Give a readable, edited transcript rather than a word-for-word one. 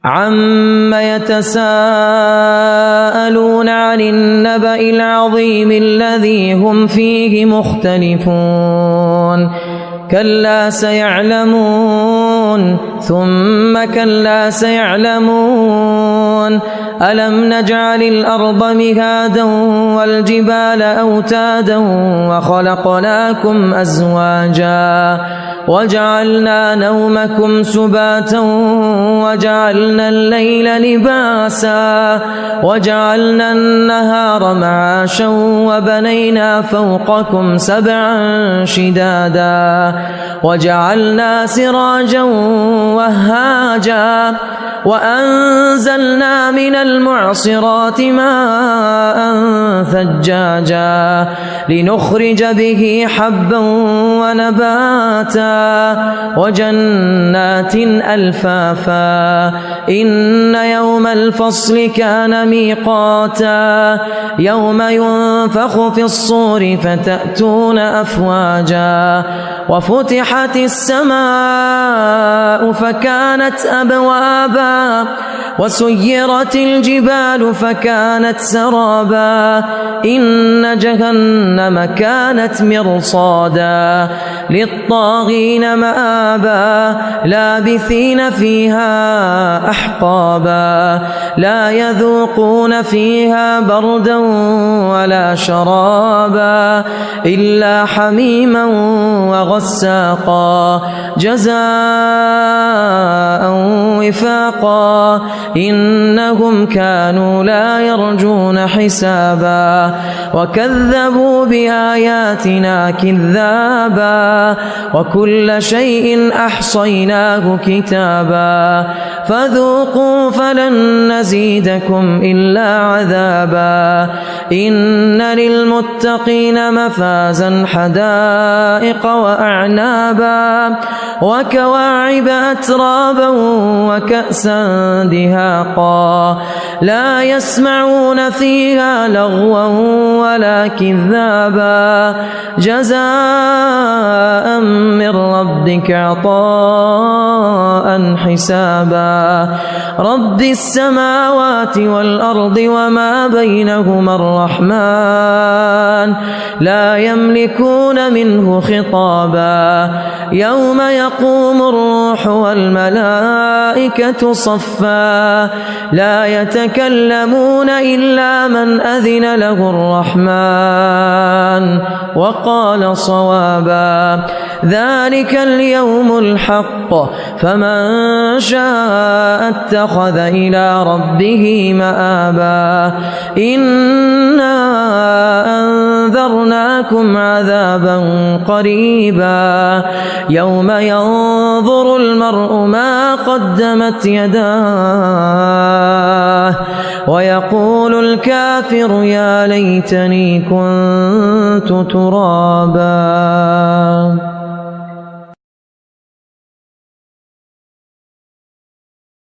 عَمَّ يَتَسَاءَلُونَ عَنِ النَّبَإِ الْعَظِيمِ الَّذِي هُمْ فِيهِ مُخْتَلِفُونَ كَلَّا سَيَعْلَمُونَ ثُمَّ كَلَّا سَيَعْلَمُونَ أَلَمْ نَجْعَلِ الْأَرْضَ مِهَادًا وَالْجِبَالَ أَوْتَادًا وَخَلَقْنَاكُمْ أَزْوَاجًا وَجَعَلْنَا نَوْمَكُمْ سُبَاتًا وَجَعَلْنَا اللَّيْلَ لِبَاسًا وَجَعَلْنَا النَّهَارَ مَعَاشًا وَبَنَيْنَا فَوْقَكُمْ سَبْعًا شِدَادًا وَجَعَلْنَا سِرَاجًا وَهَّاجًا وَأَنزَلْنَا مِنَ الْمُعْصِرَاتِ مَاءً ثَجَّاجًا لِنُخْرِجَ بِهِ حَبًّا وَنَبَاتًا وَجَنَّاتٍ أَلْفَافًا إِنَّ يَوْمَ الْفَصْلِ كَانَ مِيقَاتًا يَوْمَ يُنفَخُ فِي الصُّورِ فَتَأْتُونَ أَفْوَاجًا وَفُتِحَتِ السَّمَاءُ فَكَانَتْ أَبْوَابًا وَسُيِّرَتِ الْجِبَالُ فَكَانَتْ سَرَابًا إِنَّ جَهَنَّمَ كَانَتْ مِرْصَادًا لِلطَّاغِينَ مَآبًا لَابِثِينَ فِيهَا أَحْقَابًا لَا يَذُوقُونَ فِيهَا بَرْدًا وَلَا شَرَابًا إِلَّا حَمِيمًا وَغَسَّاقًا جَزَاءً وِفَاقًا إِنَّهُمْ كَانُوا لَا يَرْجُونَ حِسَابًا وَكَذَّبُوا بِآيَاتِنَا كِذَّابًا وَكُلَّ شَيْءٍ أَحْصَيْنَاهُ كِتَابًا فَذُوقُوا فَلَن نَّزِيدَكُمْ إِلَّا عَذَابًا إِنَّ لِلْمُتَّقِينَ مَفَازًا حَدَائِقَ وَأَعْنَابًا وَكَوَاعِبَ أَتْرَابًا وَكَأْسًا دِهَاقًا لَا يَسْمَعُونَ فِيهَا لَغْوًا وَلَا كِذَّابًا جَزَاءً مِّن رَّبِّكَ عَطَاءً حِسَابًا رَبِّ السَّمَاوَاتِ وَالْأَرْضِ وَمَا بَيْنَهُمَا الرَّحْمَٰنُ لَا يَمْلِكُونَ مِنْهُ خِطَابًا يَوْمَ يَقُومُ الرُّوحُ وَالْمَلَائِكَةُ صَفًّا لَا يَتَكَلَّمُونَ إِلَّا مَنْ أَذِنَ لَهُ الرَّحْمَٰنُ وَقَالَ صَوَابًا ذَلِكَ الْيَوْمُ الْحَقُّ فَمَن شَاءَ اتَّخَذَ إِلَىٰ رَبِّهِ مَآبًا إِنَّا أَنذَرْنَاكُمْ عَذَابًا قَرِيبًا يَوْمَ يَنظُرُ الْمَرْءُ مَا قَدَّمَتْ يَدَاهُ وَيَقُولُ الْكَافِرُ يَا لَيْتَنِي كُنتُ تُرَابًا